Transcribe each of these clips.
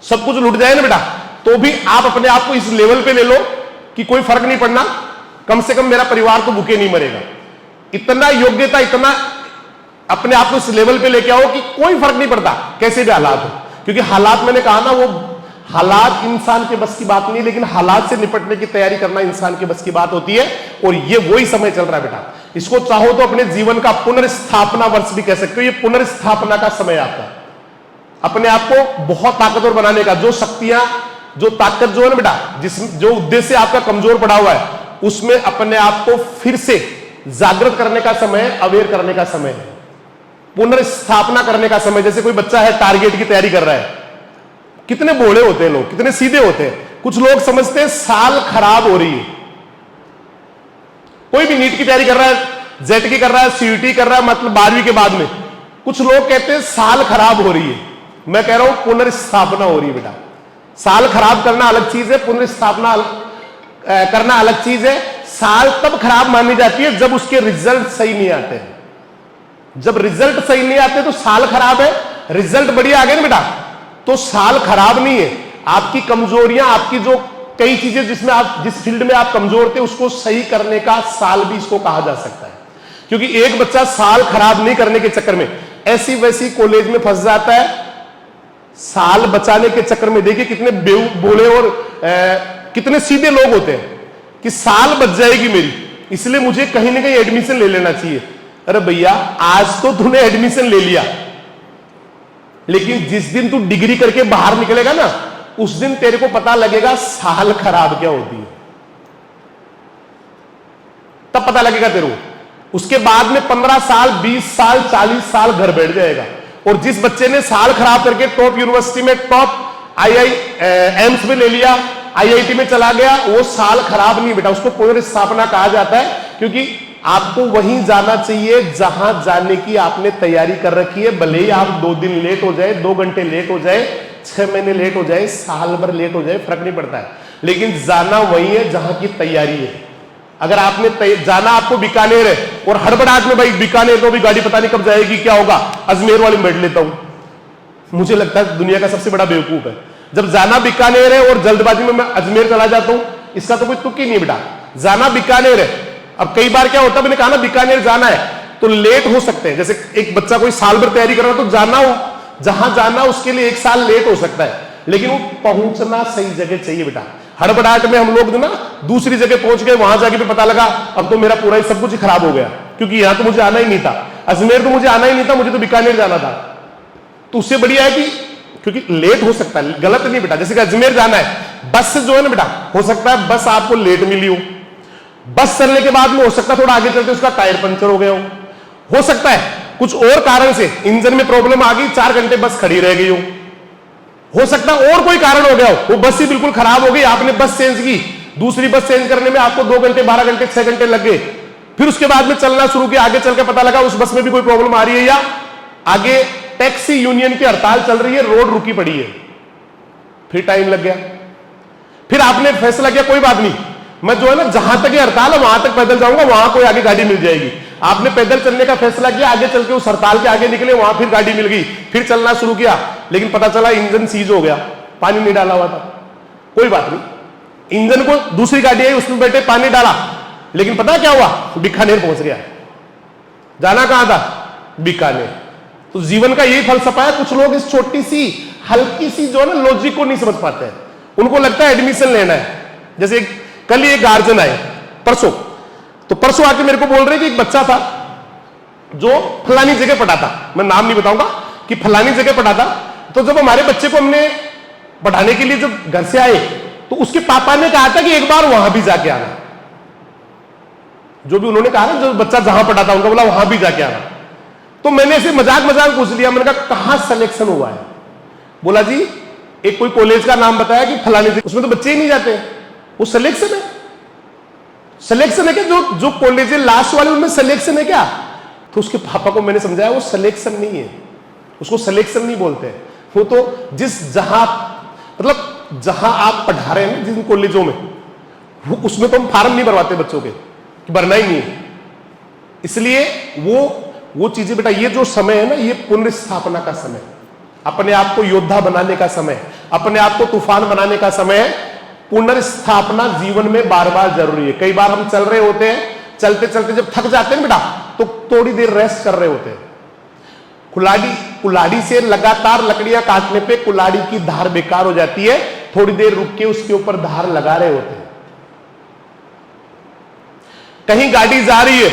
सब कुछ लुट जाए ना बेटा, तो भी आप अपने आप को इस लेवल पे ले लो कि कोई फर्क नहीं पड़ना, कम से कम मेरा परिवार तो भूखे नहीं मरेगा। इतना योग्यता, इतना अपने आप को इस लेवल पे लेके आओ कि कोई फर्क नहीं पड़ता कैसे भी हालात हो। क्योंकि हालात, मैंने कहा ना, वो हालात इंसान के बस की बात नहीं, लेकिन हालात से निपटने की तैयारी करना इंसान के बस की बात होती है। और ये वही समय चल रहा है बेटा, इसको चाहो तो अपने जीवन का पुनर्स्थापना वर्ष भी कह सकते हो। ये पुनर्स्थापना का समय आता है, अपने आप को बहुत ताकतवर बनाने का। जो शक्तियां, जो ताकत जो है ना बेटा, जो उद्देश्य आपका कमजोर पड़ा हुआ है, उसमें अपने आप को फिर से जागृत करने का समय, अवेयर करने का समय है, पुनर्स्थापना करने का समय। जैसे कोई बच्चा है, टारगेट की तैयारी कर रहा है, कितने भोले होते हैं लोग, कितने सीधे होते हैं। कुछ लोग समझते हैं साल खराब हो रही है। कोई भी नीट की तैयारी कर रहा है, जेट की कर रहा है, सीयूटी कर रहा है, मतलब 12वीं के बाद में, कुछ लोग कहते हैं साल खराब हो रही है। मैं कह रहा हूं पुनर्स्थापना हो रही है बेटा। साल खराब करना अलग चीज है, पुनर्स्थापना करना अलग चीज है। साल तब खराब मानी जाती है जब उसके रिजल्ट सही नहीं आते हैं। जब रिजल्ट सही नहीं आते तो साल खराब है, रिजल्ट बढ़िया आ गए ना बेटा तो साल खराब नहीं है। आपकी कमजोरियां, आपकी जो कई चीजें जिसमें आप, जिस फील्ड में आप कमजोर थे, उसको सही करने का साल भी इसको कहा जा सकता है। क्योंकि एक बच्चा साल खराब नहीं करने के चक्कर में ऐसी वैसी कॉलेज में फंस जाता है, साल बचाने के चक्कर में देखिए कितने बोले और कितने सीधे लोग होते हैं कि साल बच जाएगी मेरी, इसलिए मुझे कहीं ना कहीं एडमिशन ले लेना चाहिए। अरे भैया, आज तो तूने एडमिशन ले लिया, लेकिन जिस दिन तू डिग्री करके बाहर निकलेगा ना, उस दिन तेरे को पता लगेगा साल खराब क्या होती है। तब पता लगेगा तेरे को। उसके बाद में 15 साल, 20 साल, 40 साल घर बैठ जाएगा। और जिस बच्चे ने साल खराब करके टॉप यूनिवर्सिटी में, टॉप एम्स में ले लिया, IIT में चला गया, वो साल खराब नहीं बेटा, उसको पुनर्स्थापना कहा जाता है। क्योंकि आपको वहीं जाना चाहिए जहां जाने की आपने तैयारी कर रखी है। भले ही आप 2 दिन लेट हो जाए, 2 घंटे लेट हो जाए, 6 महीने लेट हो जाए, साल भर लेट हो जाए, फर्क नहीं पड़ता है, लेकिन जाना वही है जहां की तैयारी है। अगर आपने जाना, आपको बीकानेर है और हड़बड़ाहट में, भाई बीकानेर तो भी गाड़ी पता नहीं कब जाएगी, क्या होगा, अजमेर वाले में बैठ लेता हूं। मुझे लगता है दुनिया का सबसे बड़ा बेवकूफ है। जब जाना बीकानेर है और जल्दबाजी में मैं अजमेर चला जाता हूं, इसका तो कोई तुक ही नहीं बेटा। जाना बीकानेर है। अब कई बार क्या होता है, मैंने कहा ना बीकानेर जाना है तो लेट हो सकते हैं। जैसे एक बच्चा कोई साल भर तैयारी कर रहा है तो जाना हो, जहां जाना उसके लिए 1 साल लेट हो सकता है, लेकिन वो पहुंचना सही जगह चाहिए बेटा। हड़बड़ाहट में हम लोग ना दूसरी जगह पहुंच गए, वहां जाके भी पता लगा अब तो मेरा पूरा ही सब कुछ खराब हो गया, क्योंकि यहां तो मुझे आना ही नहीं था, अजमेर तो मुझे आना ही नहीं था, मुझे तो बीकानेर जाना था। तो उससे बढ़िया है कि, क्योंकि लेट हो सकता है, गलत नहीं बेटा। जैसे कि अजमेर जाना है, बस से जो है ना बेटा, हो सकता है बस आपको लेट मिली हो, बस चलने के बाद में हो सकता है थोड़ा आगे चलते उसका टायर पंचर हो गया हो सकता है कुछ और कारण से इंजन में प्रॉब्लम आ गई, 4 घंटे बस खड़ी रह गई हो सकता है और कोई कारण हो गया हो, वो बस ही बिल्कुल खराब हो गई, आपने बस चेंज की, दूसरी बस चेंज करने में आपको 2 घंटे, 12 घंटे, 6 घंटे लग गए। फिर उसके बाद में चलना शुरू किया, आगे चल के पता लगा उस बस में भी कोई प्रॉब्लम आ रही है, या आगे टैक्सी यूनियन की हड़ताल चल रही है, रोड रुकी पड़ी है, फिर टाइम लग गया। फिर आपने फैसला किया कोई बात नहीं, मैं जो है ना जहां तक ये हड़ताल है वहां तक पैदल जाऊंगा, वहां कोई आगे गाड़ी मिल जाएगी। आपने पैदल चलने का फैसला किया, आगे चल के उस हड़ताल के आगे निकले, वहां फिर गाड़ी मिल गई, फिर चलना शुरू किया, लेकिन पता चला इंजन सीज हो गया, पानी नहीं डाला हुआ था। कोई बात नहीं, इंजन को दूसरी गाड़ी आई, उसमें बैठे पानी डाला, लेकिन पता क्या हुआ, बीकानेर पहुंच गया। जाना कहां था? बीकानेर। तो जीवन का यही फलसफा है। कुछ लोग इस छोटी सी हल्की सी जो है ना लॉजिक को नहीं समझ पाते हैं, उनको लगता है एडमिशन लेना है। जैसे कल ही एक गार्जियन आए, परसों आके मेरे को बोल रहे कि एक बच्चा था जो फलानी जगह पढ़ा था, मैं नाम नहीं बताऊंगा, कि फलानी जगह पढ़ा था। तो जब हमारे बच्चे को हमने पढ़ाने के लिए जब घर से आए तो उसके पापा ने कहा था कि एक बार वहां भी जाके आना। जो भी उन्होंने कहा ना, जो बच्चा जहां पढ़ा था उनका बोला वहां भी जाके आना। तो मैंने ऐसे मजाक पूछ लिया, मैंने कहा कहां सिलेक्शन हुआ है? बोला जी एक कोई कॉलेज का नाम बताया कि फलानी जगह, उसमें तो बच्चे ही नहीं जाते, वो सिलेक्शन है। सिलेक्शन है क्या? जो कॉलेज लास्ट वाले उनमें सिलेक्शन है क्या? तो उसके पापा को मैंने समझाया वो सिलेक्शन नहीं है, उसको सिलेक्शन नहीं बोलते। वो तो मतलब जहां आप पढ़ा रहे हैं जिन कॉलेजों में, वो उसमें तो हम फार्म नहीं भरवाते बच्चों के, कि भरना ही नहीं है। इसलिए वो चीजें बेटा, ये जो समय है ना, ये पुनर्स्थापना का समय। अपने आप को योद्धा बनाने का समय, अपने आप को तूफान बनाने का समय है। पुनर्स्थापना जीवन में बार बार जरूरी है। कई बार हम चल रहे होते हैं, चलते चलते जब थक जाते हैं बेटा, तो थोड़ी देर रेस्ट कर रहे होते हैं। कुल्हाड़ी से लगातार लकड़ियां काटने पे कुल्हाड़ी की धार बेकार हो जाती है, थोड़ी देर रुक के उसके ऊपर धार लगा रहे होते हैं। कहीं गाड़ी जा रही है,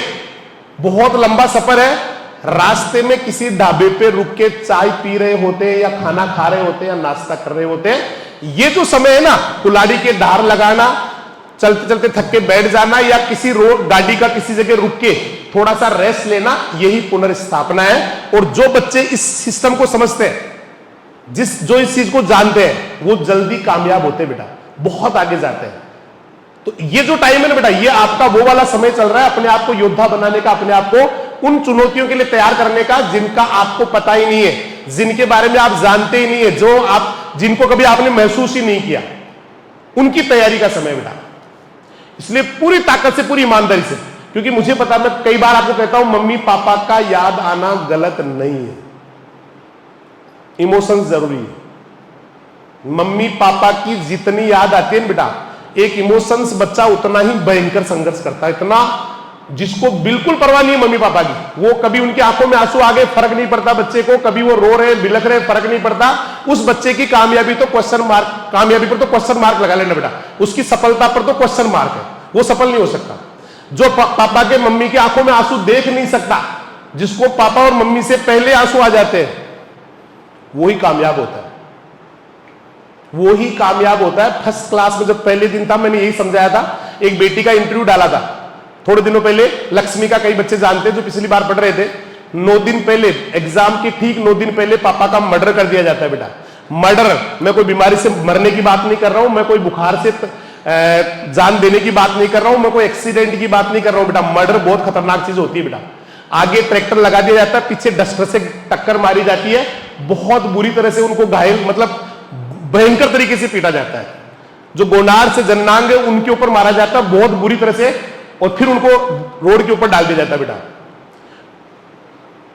बहुत लंबा सफर है, रास्ते में किसी ढाबे पे रुक के चाय पी रहे होते हैं या खाना खा रहे होते हैं या नाश्ता कर रहे होते हैं। ये जो समय है ना, कुल्हाड़ी के धार लगाना, चलते चलते थक के बैठ जाना या किसी रोड गाड़ी का किसी जगह रुक के थोड़ा सा रेस्ट लेना, यही पुनर्स्थापना है। और जो बच्चे इस सिस्टम को समझते हैं, जो इस चीज को जानते हैं, वो जल्दी कामयाब होते हैं बेटा, बहुत आगे जाते हैं। तो ये जो टाइम है ना बेटा, ये आपका वो वाला समय चल रहा है अपने आप को योद्धा बनाने का, अपने आप को उन चुनौतियों के लिए तैयार करने का जिनका आपको पता ही नहीं है, जिनके बारे में आप जानते ही नहीं है, जिनको कभी आपने महसूस ही नहीं किया, उनकी तैयारी का समय बेटा। इसलिए पूरी ताकत से, पूरी ईमानदारी से, क्योंकि मुझे पता, मैं कई बार आपको कहता हूं, मम्मी पापा का याद आना गलत नहीं है, इमोशंस जरूरी है। मम्मी पापा की जितनी याद आती है बेटा, एक इमोशंस बच्चा उतना ही भयंकर संघर्ष करता है। इतना जिसको बिल्कुल परवाह नहीं है मम्मी पापा की, वो कभी उनकी आंखों में आंसू आ गए फर्क नहीं पड़ता बच्चे को, कभी वो रो रहे बिलख रहे फर्क नहीं पड़ता, उस बच्चे की कामयाबी पर तो क्वेश्चन मार्क लगा लेना बेटा, उसकी सफलता पर तो क्वेश्चन मार्क है, वो सफल नहीं हो सकता। जो पापा के मम्मी की आंखों में आंसू देख नहीं सकता, जिसको पापा और मम्मी से पहले आंसू आ जाते हैं, वही कामयाब होता है, वो ही कामयाब होता है। फर्स्ट क्लास में जब पहले दिन था, मैंने यही समझाया था, एक बेटी का इंटरव्यू डाला था थोड़े दिनों पहले, लक्ष्मी का, कई बच्चे जानते हैं जो पिछली बार पढ़ रहे थे। 9 दिन पहले, एग्जाम के ठीक 9 दिन पहले पापा का मर्डर कर दिया जाता है बेटा। मर्डर, मैं कोई बीमारी से मरने की बात नहीं कर रहा हूं, मैं कोई बुखार से जान देने की बात नहीं कर रहा हूं, मैं कोई एक्सीडेंट की बात नहीं कर रहा हूं बेटा। मर्डर बहुत खतरनाक चीज होती है बेटा। आगे ट्रैक्टर लगा दिया जाता है, पीछे डस्टर से टक्कर मारी जाती है, बहुत बुरी तरह से उनको घायल, मतलब भयंकर तरीके से पीटा जाता है। जो गोनार से जन्नांग है उनके ऊपर मारा जाता है बहुत बुरी तरह से, और फिर उनको रोड के ऊपर डाल दिया जाता है बेटा।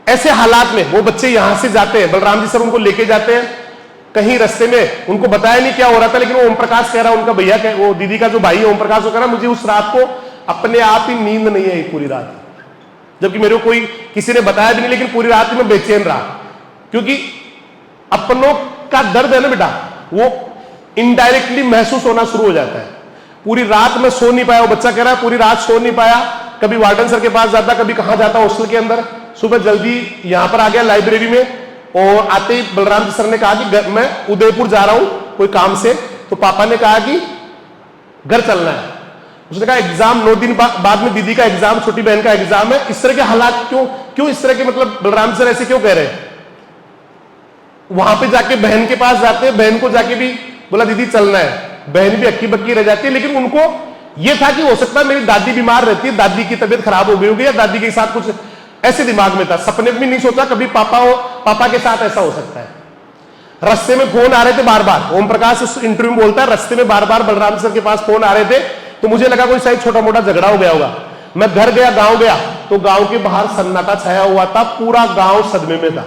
ऐसे हालात में वो बच्चे यहां से जाते हैं, बलराम जी सर उनको लेके जाते हैं, कहीं रास्ते में उनको बताया नहीं क्या हो रहा था, लेकिन वो ओम प्रकाश कह रहा है, उनका भैया, वो दीदी का जो भाई है ओम प्रकाश, वो कह रहा मुझे उस रात को अपने आप ही नींद नहीं आई पूरी रात, जबकि मेरे को कोई किसी ने बताया भी नहीं, लेकिन पूरी रात में बेचैन रहा, क्योंकि अपनों का दर्द है ना बेटा, वो इनडायरेक्टली महसूस होना शुरू हो जाता है। पूरी रात में सो नहीं पाया, वो बच्चा कह रहा है पूरी रात सो नहीं पाया, कभी वार्डन सर के पास जाता, कभी कहां जाता हॉस्टल के अंदर। सुबह जल्दी यहां पर आ गया लाइब्रेरी में, और आते ही बलराम जी सर ने कहा कि मैं उदयपुर जा रहा हूं कोई काम से, तो पापा ने कहा कि घर चलना है। उसने कहा एग्जाम 9 दिन बाद में दीदी का एग्जाम, छोटी बहन का एग्जाम है, इस तरह के हालात क्यों इस तरह के, मतलब बलराम सर ऐसे क्यों कह रहे हैं। वहां पे जाके बहन के पास जाते हैं, बहन को जाके भी बोला दीदी चलना है, बहन भी अक्की बक्की रह जाती है, लेकिन उनको यह था कि हो सकता है मेरी दादी बीमार रहती है, दादी की तबीयत खराब हो गई होगी, या दादी के साथ कुछ ऐसे दिमाग में था। सपने में नहीं सोचा कभी पापा के साथ ऐसा हो सकता है। रास्ते में फोन आ रहे थे बार बार, ओम प्रकाश इस इंटरव्यू में बोलता है, रास्ते में बार बार बलराम सर के पास फोन आ रहे थे, तो मुझे लगा कोई शायद छोटा मोटा झगड़ा हो गया होगा। मैं घर गया, गांव गया, तो गांव के बाहर सन्नाटा छाया हुआ था, पूरा गांव सदमे में था,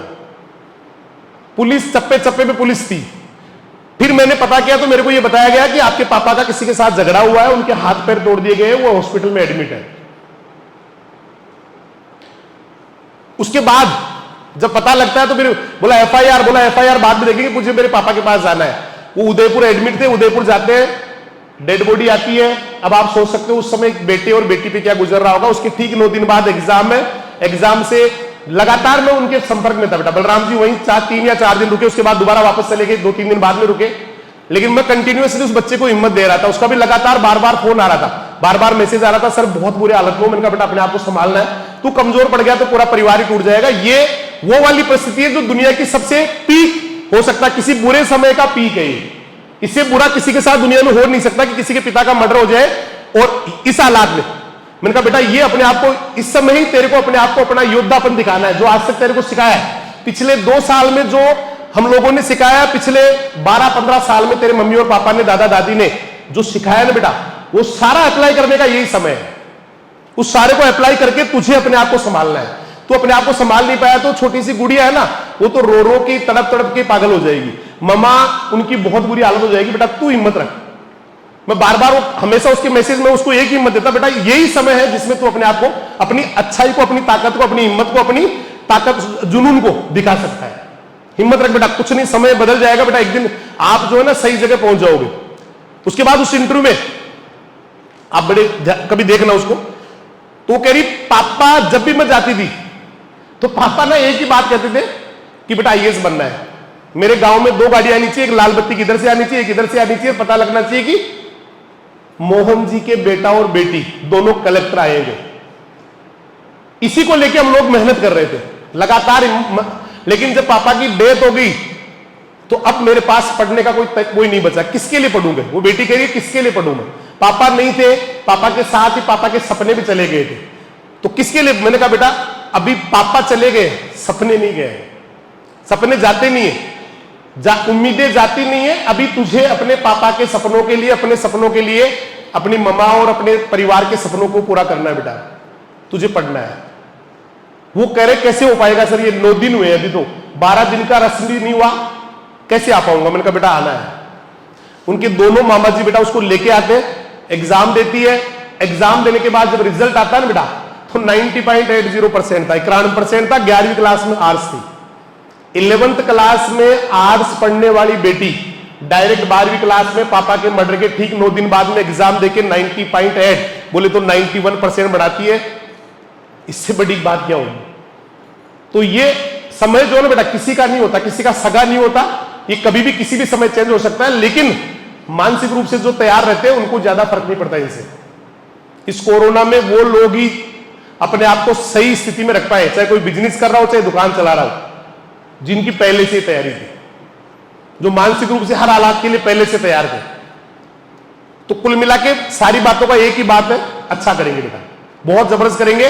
पुलिस चप्पे चप्पे पे पुलिस थी। फिर मैंने पता किया तो मेरे को यह बताया गया कि आपके पापा का किसी के साथ झगड़ा हुआ है, उनके हाथ पैर तोड़ दिए गए, वो हॉस्पिटल में एडमिट है। उसके बाद जब पता लगता है तो फिर बोला एफआईआर बाद में देखेंगे, मुझे मेरे पापा के पास जाना है। वो उदयपुर एडमिट थे, उदयपुर जाते हैं, डेड बॉडी आती है। अब आप सोच सकते हो उस समय बेटे और बेटी पे क्या गुजर रहा होगा। उसके ठीक 9 दिन बाद एग्जाम है, एग्जाम से लगातार मैं उनके संपर्क में था बेटा। बलराम जी वहीं 3 या 4 दिन रुके, उसके बाद दोबारा वापस चले गए, 2-3 दिन बाद में रुके, लेकिन मैं कंटिन्यूअसली उस बच्चे को हिम्मत दे रहा था। उसका भी लगातार बार बार फोन आ रहा था, बार बार मैसेज आ रहा था, सर बहुत बुरे हालत में। मैंने कहा बेटा अपने आप को संभालना है, तू कमजोर पड़ गया तो पूरा परिवार ही टूट जाएगा। ये वो वाली परिस्थिति है जो दुनिया की सबसे पीक हो सकता है, किसी बुरे समय का पीक है। इससे बुरा किसी के साथ दुनिया में हो नहीं सकता कि किसी के पिता का मर्डर हो जाए, और इस हालात में मैंने कहा बेटा ये अपने आप को इस समय ही तेरे को अपने आप को अपना योद्धापन दिखाना है, जो आज तक तेरे को सिखाया है। पिछले 2 साल में जो हम लोगों ने सिखाया, पिछले 12-15 साल में तेरे मम्मी और पापा ने, दादा दादी ने जो सिखाया ना बेटा, वो सारा अप्लाई करने का यही समय है। उस सारे को अप्लाई करके तुझे अपने आप को संभालना है। तू अपने आप को संभाल नहीं पाया तो छोटी सी गुड़िया है ना, वो तो रो रो के तड़प तड़प के पागल हो जाएगी, मम्मा उनकी बहुत बुरी हालत हो जाएगी, बेटा तू हिम्मत रख। मैं बार बार हमेशा उसके मैसेज में उसको एक ही हिम्मत देता, बेटा यही समय है जिसमें तू अपने आप को, अपनी अच्छाई को, अपनी ताकत को, अपनी हिम्मत को, अपनी ताकत जुनून को दिखा सकता है। हिम्मत रख बेटा, कुछ नहीं, समय बदल जाएगा बेटा, एक दिन आप जो है ना सही जगह पहुंच जाओगे। उसके बाद उस इंटरव्यू में आप बड़े कभी देखना उसको, तो वो कह रही पापा जब भी मैं जाती थी तो पापा ना एक ही बात कहते थे कि बेटा आईएएस बनना है, मेरे गांव में 2 गाड़ियां आनी चाहिए, एक लाल बत्ती किधर से आनी चाहिए, एक इधर से आनी चाहिए, पता लगना चाहिए कि मोहन जी के बेटा और बेटी दोनों कलेक्टर आएंगे। इसी को लेके हम लोग मेहनत कर रहे थे लगातार, लेकिन जब पापा की डेथ हो गई तो अब मेरे पास पढ़ने का कोई नहीं बचा, किसके लिए पढ़ूंगा। वो बेटी कह रही है किसके लिए पढ़ूंगा, पापा नहीं थे, पापा के साथ ही पापा के सपने भी चले गए थे, तो किसके लिए। मैंने कहा बेटा अभी पापा चले गए, सपने नहीं गए, सपने जाते नहीं है, उम्मीदें जाती नहीं है, अभी तुझे अपने पापा के सपनों के लिए, अपने सपनों के लिए, अपनी मम्मा और अपने परिवार के सपनों को पूरा करना है बेटा, तुझे पढ़ना है। वो कह रहे कैसे हो पाएगा सर, ये 9 दिन हुए, अभी तो 12 दिन का रस्म भी नहीं हुआ, कैसे आ पाऊंगा। मैंने कहा बेटा आना है। उनके दोनों मामा जी बेटा उसको लेके आते हैं, एग्जाम देती है, एग्जाम देने के बाद जब रिजल्ट आता है ना बेटा तो 90.80% था, 91% था। 11वीं क्लास में आर्ट्स थी, 11th क्लास में आर्ट्स पढ़ने वाली बेटी डायरेक्ट 12वीं क्लास में पापा के मर्डर के ठीक 9 दिन बाद में एग्जाम देके 90.8 बोले तो 91% बढ़ाती है। इससे बड़ी बात क्या होगी। तो ये समय जो है ना बेटा किसी का नहीं होता, किसी का सगा नहीं होता, ये कभी भी किसी भी समय चेंज हो सकता है, लेकिन मानसिक रूप से जो तैयार रहते हैं उनको ज्यादा फर्क नहीं पड़ता इनसे। इस कोरोना में वो लोग ही अपने आप को सही स्थिति में रख पाए, चाहे कोई बिजनेस कर रहा हो, चाहे दुकान चला रहा हो, जिनकी पहले से तैयारी थी, जो मानसिक रूप से हर हालात के लिए पहले से तैयार थे। तो कुल मिला के सारी बातों का एक ही बात है, अच्छा करेंगे बेटा, बहुत जबरदस्त करेंगे।